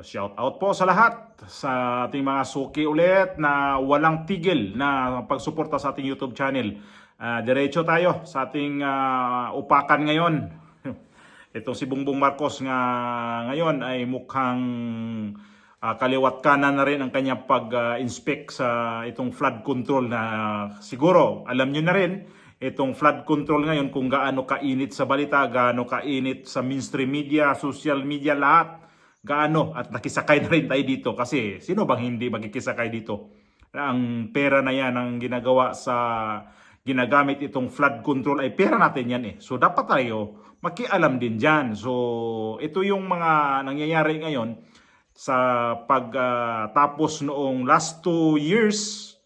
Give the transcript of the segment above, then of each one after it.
Shout out po sa lahat sa ating mga suki ulit na walang tigil na pagsuporta sa ating YouTube channel. Diretso tayo sa ating upakan ngayon. Itong si Bongbong Marcos nga ngayon ay mukhang kaliwat kanan na rin ang kanyang pag-inspect sa itong flood control na siguro alam nyo na rin itong flood control ngayon kung gaano kainit sa balita, gaano kainit sa mainstream media, social media, lahat. Gaano at nakisakay na rin tayo dito kasi sino bang hindi magkikisakay dito? Ang pera na yan ang ginagamit itong flood control ay pera natin yan eh. So dapat tayo makialam din dyan. So ito yung mga nangyayari ngayon sa pagtapos noong last 2 years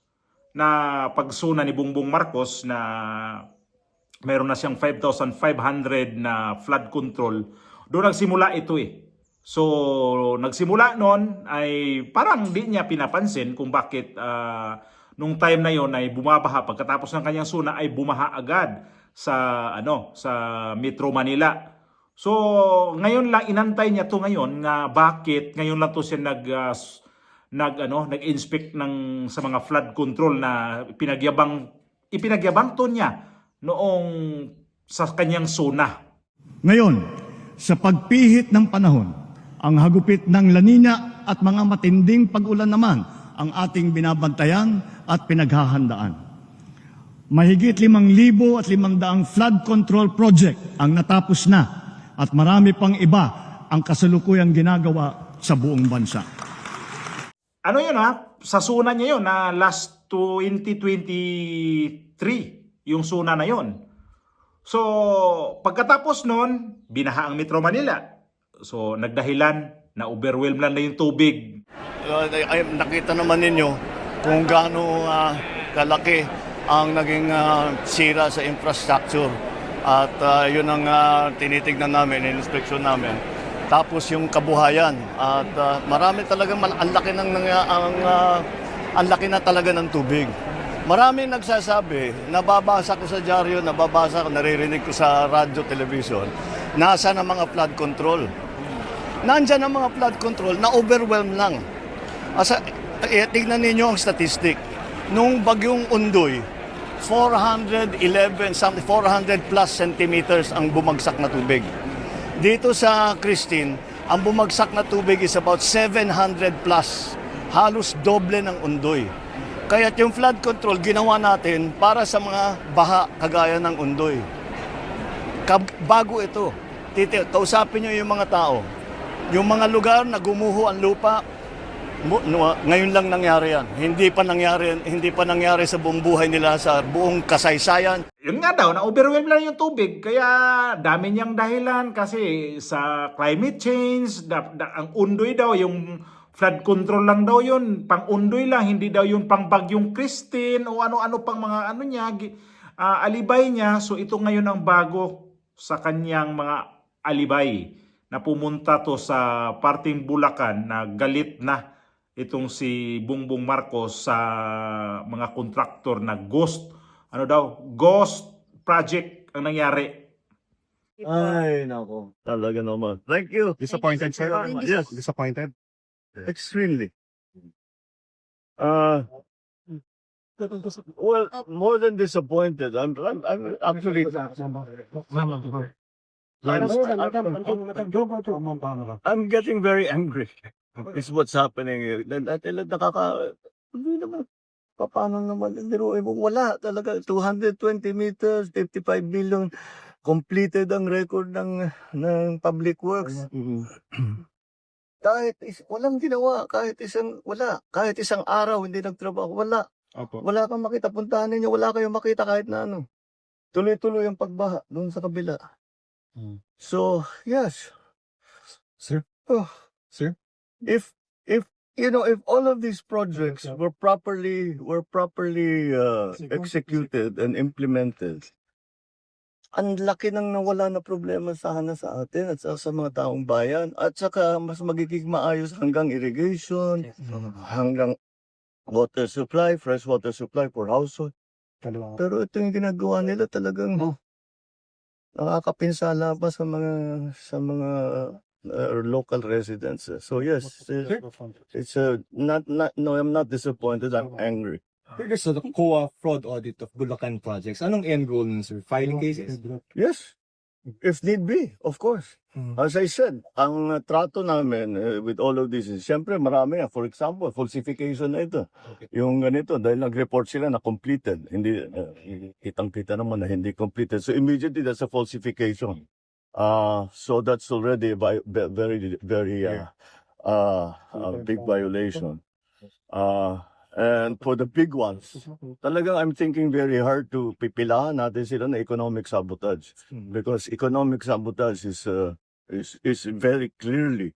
na pagsuna ni Bongbong Marcos na meron na siyang 5,500 na flood control. Doon nagsimula ito eh. So, nagsimula noon ay parang di niya pinapansin kung bakit nung time na yon ay bumabaha. Pagkatapos ng kanyang suna ay bumaha agad sa sa Metro Manila. So, ngayon lang inantay niya to ngayon na bakit ngayon lang to siya nag-inspect sa mga flood control na ipinagyabang to niya noong sa kanyang suna. Ngayon, sa pagpihit ng panahon, ang hagupit ng La Nina at mga matinding pag-ulan naman ang ating binabantayan at pinaghahandaan. Mahigit 5,500 flood control project ang natapos na at marami pang iba ang kasalukuyang ginagawa sa buong bansa. Ano yun sa suna niya yun na last 2023 yung suna na yun. So pagkatapos nun, binaha ang Metro Manila. So nagdahilan na overwhelm lang na yung tubig. Nakita naman ninyo kung gaano kalaki ang naging sira sa infrastructure. At yun ang tinitignan namin, in-inspection namin. Tapos yung kabuhayan. At marami talaga, ang laki na talaga ng tubig. Marami nagsasabi, nababasa ko sa dyaryo, naririnig ko sa radyo, television, nasa na mga flood control. Nandyan ang mga flood control na overwhelm lang. Tignan ninyo ang statistic. Nung bagyong Undoy, 400 plus centimeters ang bumagsak na tubig. Dito sa Christine, ang bumagsak na tubig is about 700 plus. Halos doble ng Undoy. Kaya yung flood control ginawa natin para sa mga baha kagaya ng Undoy. Bago ito, kausapin nyo yung mga tao. Yung mga lugar na gumuho ang lupa, ngayon lang nangyari yan. Hindi pa nangyari sa buong buhay nila, sa buong kasaysayan. Yun nga daw, na-overwhelm lang yung tubig. Kaya dami niyang dahilan kasi sa climate change, ang Undoy daw, yung flood control lang daw yun. Pang-Undoy lang, hindi daw yung pang-bagyong Christine o ano-ano pang mga alibay niya. So ito ngayon ang bago sa kanyang mga alibay na pumunta to sa parting Bulacan na galit na itong si Bongbong Marcos sa mga kontraktor na ghost project ang nangyari. Ay, nako. Talaga naman. Thank you. Disappointed, sir? Yes. Disappointed? Extremely. Well, more than disappointed. I'm actually I'm getting very angry. Is what's happening here. Hindi naman. Paano naman? Wala talaga. 220 meters, 55 million. Completed ang record ng Public Works. Walang ginawa. Kahit isang araw hindi nagtrabaho. Wala. Opo. Wala kang makita. Puntahan ninyo. Wala kayong makita kahit na ano. Tuloy-tuloy ang pagbaha doon sa kabila. So, yes. Sir? Oh. Sir? If all of these projects were properly executed and implemented, ang laki nang nawala na problema sana sa atin at sa mga taong bayan, at saka mas magiging maayos hanggang irrigation, hanggang water supply, fresh water supply for household. Pero ito yung ginagawa nila talagang nakakapinsala pa sa mga or local residents. So yes, it's no, I'm not disappointed. I'm angry. There's a COA fraud audit of Bulacan projects. Anong end goal nun, sir? Filing cases? Yes, if need be, of course. As I said, ang trato namin with all of this is, siyempre marami. For example, falsification na ito. Yung ganito, dahil nag-report sila na completed. Hindi, kitang-kita naman na hindi completed. So immediately, that's a falsification. So that's already a very, very big violation. And for the big ones, talagang I'm thinking very hard to pipilahan natin sila na economic sabotage. Because economic sabotage is very clearly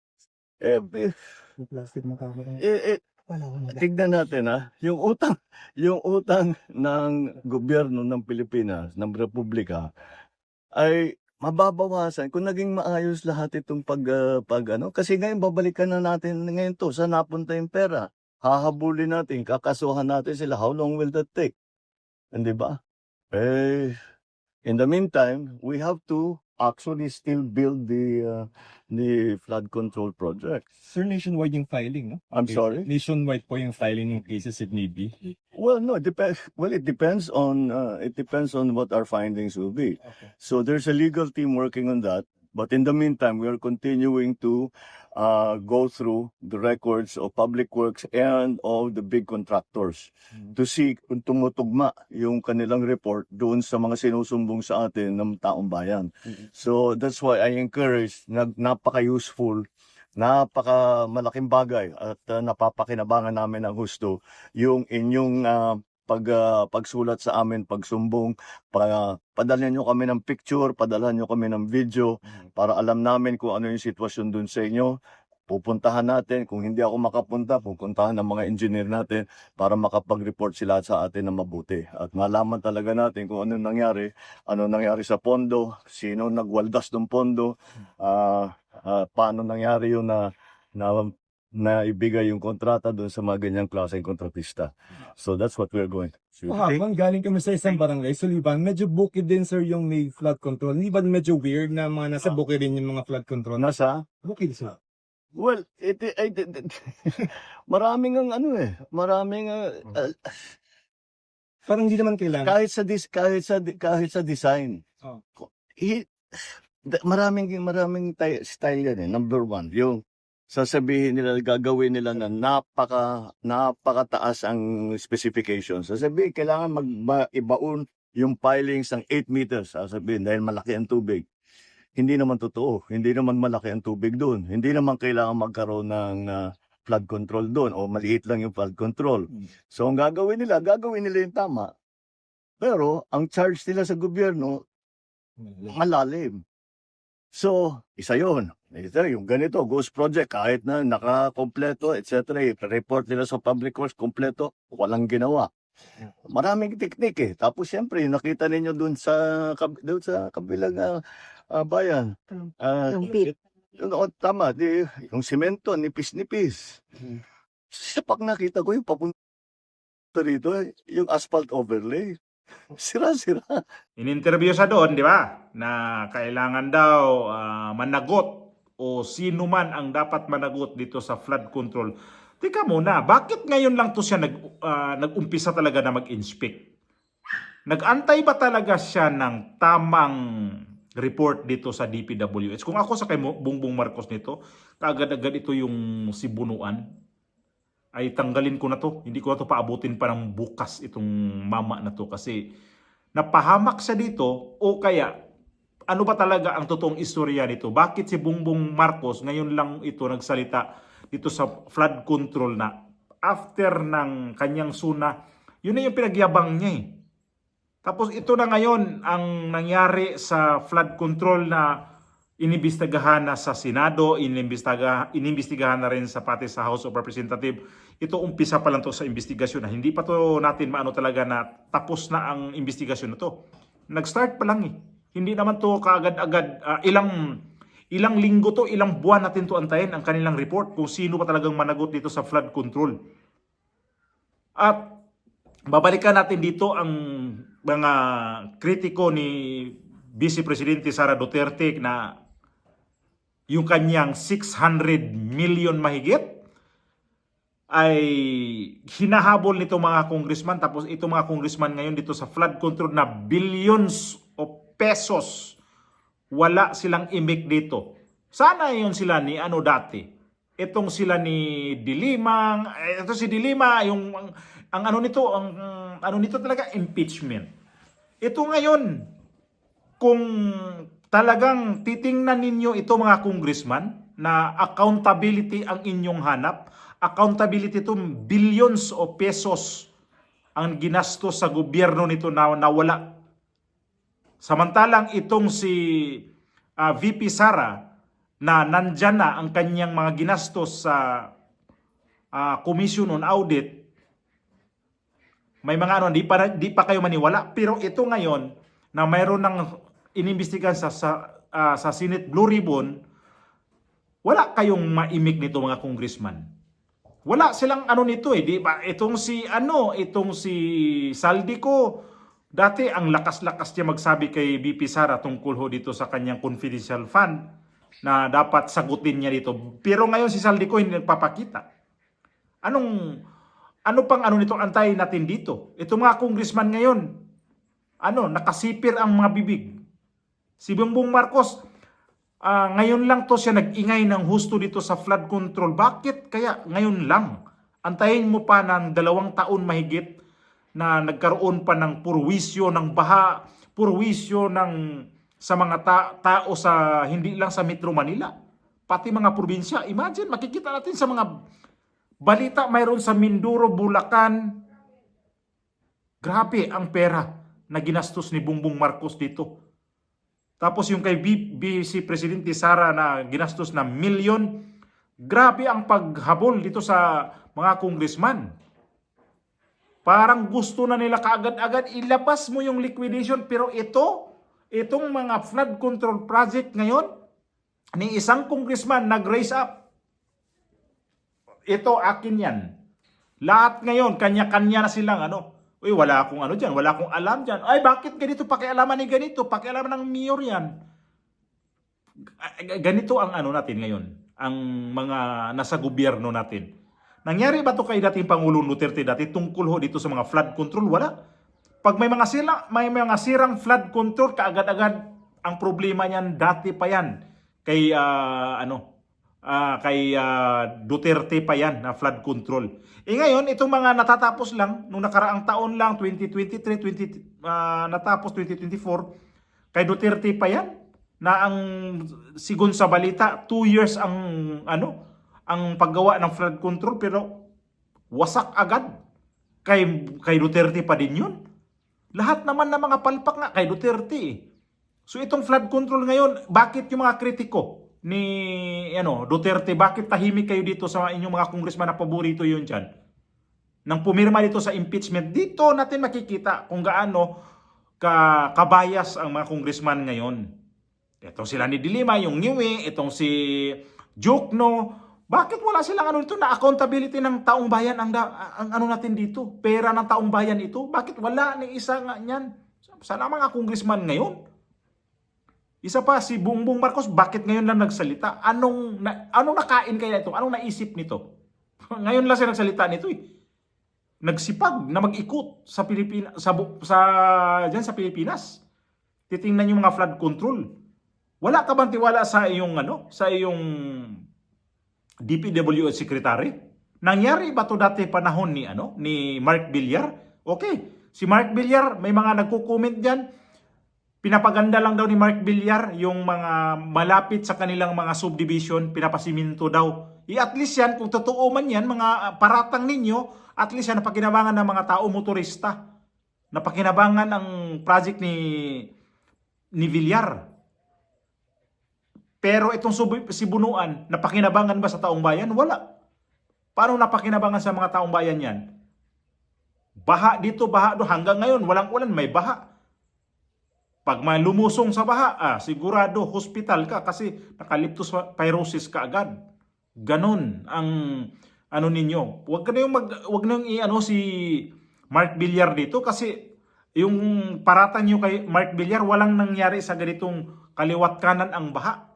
tignan natin yung utang ng gobyerno ng Pilipinas, ng Republika ay mababawasan kung naging maayos lahat itong kasi ngayon babalikan na natin ngayon to, saan napunta yung pera? Hahabulin natin, kakasuhan natin sila. How long will that take? Hindi ba? In the meantime, we have to actually still build the flood control project. Sir, nationwide yung filing, no? I'm sorry? Nationwide po yung filing ng cases if need be. Well, no, it depends. Well, it depends on what our findings will be. Okay. So there's a legal team working on that. But in the meantime, we are continuing to go through the records of public works and of the big contractors to see kung tumutugma yung kanilang report doon sa mga sinusumbong sa atin ng taong bayan. So that's why I encourage, napaka-useful, napaka-malaking bagay at napapakinabangan namin ng husto yung inyong pagsulat sa amin, pagsumbong, padalhan nyo kami ng picture, padalhan nyo kami ng video, para alam namin kung ano yung sitwasyon dun sa inyo. Pupuntahan natin, kung hindi ako makapunta, pupuntahan ng mga engineer natin para makapag-report sila sa atin na mabuti. At malaman talaga natin kung ano nangyari sa pondo, sino nagwaldas ng pondo, paano nangyari yun na ibigay yung kontrata doon sa mga ganyang klaseng kontratista. So that's what we're going to do. Habang galing kami sa isang barangay, Suliban, medyo bukid din, sir, yung may flood control. Hindi ba medyo weird na mga nasa bukid din yung mga flood control? Nasa? Bukid, sir. Well, maraming Parang hindi naman kailangan. kahit sa design. Oh. Maraming style yan eh. Number one, yung sasabihin nila, gagawin nila na napakataas ang specifications. Sasabihin, kailangan ibaon yung pilings ng 8 meters. Sasabihin, dahil malaki ang tubig. Hindi naman totoo. Hindi naman malaki ang tubig doon. Hindi naman kailangan magkaroon ng flood control doon o maliit lang yung flood control. So, ang gagawin nila yung tama. Pero, ang charge nila sa gobyerno, malalim. So, isa yun. Ito, yung ganito, ghost project, kahit na nakakompleto, etc. report nila sa public works, kompleto, walang ginawa. Maraming teknik eh. Tapos siyempre, nakita ninyo dun sa kabilang bayan. Tama, yung simento, nipis-nipis. Sa pag nakita ko yung papunta rito, yung asphalt overlay. Sira-sira. In-interview sa doon, di ba? Na kailangan daw managot o sino man ang dapat managot dito sa flood control. Teka muna, bakit ngayon lang to siya nag-umpisa talaga na mag-inspect? Nag-antay ba talaga siya ng tamang report dito sa DPWH? Kung ako sa kay Bongbong Marcos nito, kaagad-agad ito yung sibunuan, ay tanggalin ko na to. Hindi ko na to paabutin pa ng bukas itong mama na to kasi napahamak siya dito o kaya ano ba talaga ang totoong istorya nito? Bakit si Bongbong Marcos ngayon lang ito nagsalita dito sa flood control na after ng kanyang suna, yun na yung pinagyabang niya eh. Tapos ito na ngayon ang nangyari sa flood control na inimbestigahan na sa Senado, inimbestigahan na rin sa pati sa House of Representatives. Ito umpisa pa lang to sa investigasyon na hindi pa to natin maano talaga na tapos na ang investigasyon na to. Nag-start pa lang eh. Hindi naman to kaagad-agad, ilang linggo to, ilang buwan natin to antayin ang kanilang report kung sino pa talagang managot dito sa flood control. At babalikan natin dito ang mga kritiko ni Vice Presidente Sara Duterte na yung kanyang 600 million mahigit, ay hinahabol nito mga congressman. Tapos ito mga congressman ngayon dito sa flood control na billions of pesos, wala silang imik dito. Sana yun sila ni ano dati. Itong sila ni Dilimang, ito si Dilima, yung ang ano nito, ang ano nito talaga impeachment. Ito ngayon, kung talagang titingnan ninyo ito mga congressman, na accountability ang inyong hanap, accountability to billions of pesos ang ginastos sa gobyerno nito na nawala. Samantalang itong si VP Sara na nandyan na ang kanyang mga ginastos sa Commission on Audit, may mga ano, di pa kayo maniwala. Pero ito ngayon, na mayroon ng inimbestigahan sa Senate Blue Ribbon, wala kayong maimik nito mga congressman. Wala silang ano nito eh, di ba? Itong si Saldico, dati ang lakas-lakas niya magsabi kay VP Sara tungkol ho dito sa kanyang confidential fund na dapat sagutin niya dito. Pero ngayon si Saldico hindi nagpapakita. Ano pang ano nito antayin natin dito? Ito mga congressman ngayon, nakasipir ang mga bibig. Si Bongbong Marcos, ngayon lang to siya nag-ingay ng husto dito sa flood control. Bakit kaya ngayon lang? Antayin mo pa ng 2 taon mahigit na nagkaroon pa ng purwisyo ng baha, purwisyo sa mga tao sa hindi lang sa Metro Manila, pati mga probinsya. Imagine, makikita natin sa mga balita mayroon sa Mindoro, Bulacan. Grabe ang pera na ginastos ni Bongbong Marcos dito. Tapos yung kay Vice Presidente Sara na ginastos na milyon, grabe ang paghabol dito sa mga congressman. Parang gusto na nila kaagad-agad ilabas mo yung liquidation. Pero itong mga flood control project ngayon, ni isang congressman nag-raise up. Ito akin yan. Lahat ngayon, kanya-kanya na silang uy, wala akong dyan, wala akong alam dyan. Ay, bakit ganito? Pakialaman ni ganito, pakialaman ng mayor yan. Ganito ang natin ngayon, ang mga nasa gobyerno natin. Nangyari ba to kay dating Pangulong Duterte dati tungkol ho dito sa mga flood control? Wala. Pag may mga sirang flood control, kaagad-agad ang problema niyan dati pa yan. Kay Duterte pa yan na flood control. Ngayon, itong mga natatapos lang, nung nakaraang taon lang, 2023, natapos 2024, kay Duterte pa yan, na ang sigon sa balita, 2 years ang paggawa ng flood control, pero wasak agad. Kay Duterte pa din yun. Lahat naman ng mga palpak nga kay Duterte. So itong flood control ngayon, bakit yung mga kritiko ni Duterte, bakit tahimik kayo dito sa inyong mga congressman na paborito yun dyan? Nang pumirma dito sa impeachment, dito natin makikita kung gaano kabayas ang mga congressman ngayon. Itong sila ni Dilima, yung Ngiwi, itong si Jokno, bakit wala silang dito na accountability ng taong bayan ang natin dito? Pera ng taong bayan ito, bakit wala ni isa nga niyan? Sana mga congressman ngayon. Isa pa, si Bongbong Marcos, bakit ngayon lang nagsalita? Anong nakain kaya ito? Anong naisip nito? Ngayon lang siya nagsalita nito eh. Nagsipag na mag-ikot sa Pilipinas, diyan sa Pilipinas. Titingnan yung mga flood control. Wala ka bang tiwala sa iyong DPWH secretary? Nangyari ba to dati panahon ni Mark Villar? Okay, si Mark Villar, may mga nagko-comment diyan. Pinapaganda lang daw ni Mark Villar yung mga malapit sa kanilang mga subdivision, pinapasiminto daw. At least yan, kung totoo man yan, mga paratang ninyo, at least yan napakinabangan ng mga tao motorista. Napakinabangan ang project ni Villar. Pero itong Sibunuan, napakinabangan ba sa taong bayan? Wala. Paano napakinabangan sa mga taong bayan yan? Baha dito, baha doon. Hanggang ngayon, walang ulan, may baha. Pag may lumusong sa baha, sigurado hospital ka kasi nakaliptospirosis ka agad. Ganon ang ninyo. Huwag na yung si Mark Villar dito kasi yung paratan nyo kay Mark Villar, walang nangyari sa ganitong kaliwat kanan ang baha.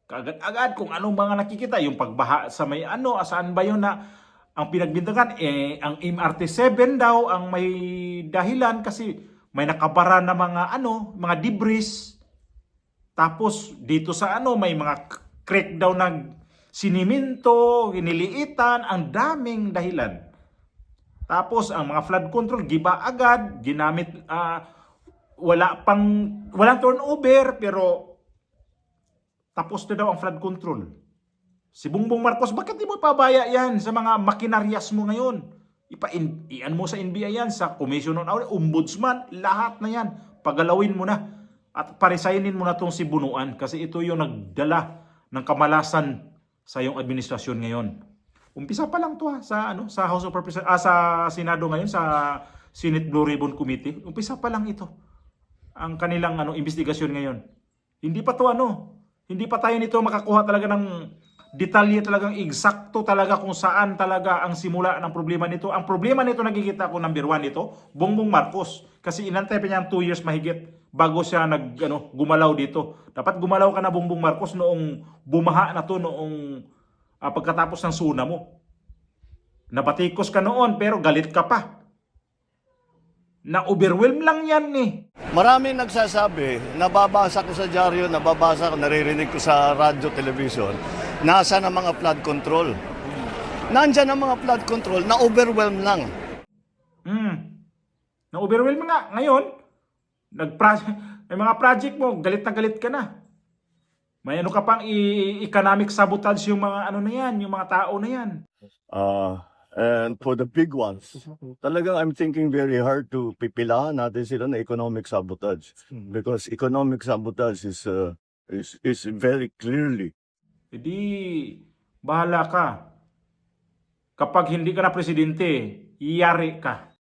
Kaagad-agad kung anong mga nakikita, yung pagbaha sa may ano, saan ba yun na ang pinagbintangan, ang MRT-7 daw ang may dahilan kasi may nakabara na mga ano, mga debris. Tapos dito sa ano, may mga creek daw na siniminto, iniliitan, ang daming dahilan. Tapos ang mga flood control, giba agad, ginamit, walang turnover, pero tapos na daw ang flood control. Si Bongbong Marcos, bakit di mo pabaya yan sa mga makinaryas mo ngayon? Ian mo sa NBI yan, sa Commission on Audit, Ombudsman, lahat na yan. Pagalawin mo na. At paresignin mo na tong si Bunuan kasi ito yung nagdala ng kamalasan sa iyong administrasyon ngayon. Umpisa pa lang to sa House of Representatives, sa Senado ngayon, sa Senate Blue Ribbon Committee. Umpisa pa lang ito. Ang kanilang investigasyon ngayon. Hindi pa hindi pa tayo nito makakuha talaga ng detalye talagang eksakto talaga kung saan talaga ang simula ng problema nito. Ang problema nito nakikita ko number 1 nito, Bongbong Marcos. Kasi inantay pa niya 2 years mahigit bago siya gumalaw dito. Dapat gumalaw ka na Bongbong Marcos noong bumaha na to noong pagkatapos ng tsunami. Nabatikos ka noon pero galit ka pa. Na-overwhelm lang yan eh. Maraming nagsasabi, nababasa ko sa dyaryo, naririnig ko sa radyo, television, nasa na mga flood control. Nandyan ang mga flood control, na-overwhelm lang. Na-overwhelm nga. Ngayon, may mga project mo, galit na galit ka na. May ka pang economic sabotage yung mga na yan, yung mga tao na yan. And for the big ones, talagang I'm thinking very hard to pipilahan natin sila na economic sabotage. Because economic sabotage is very clearly. Hindi, bahala ka. Kapag hindi ka na presidente, iyari ka.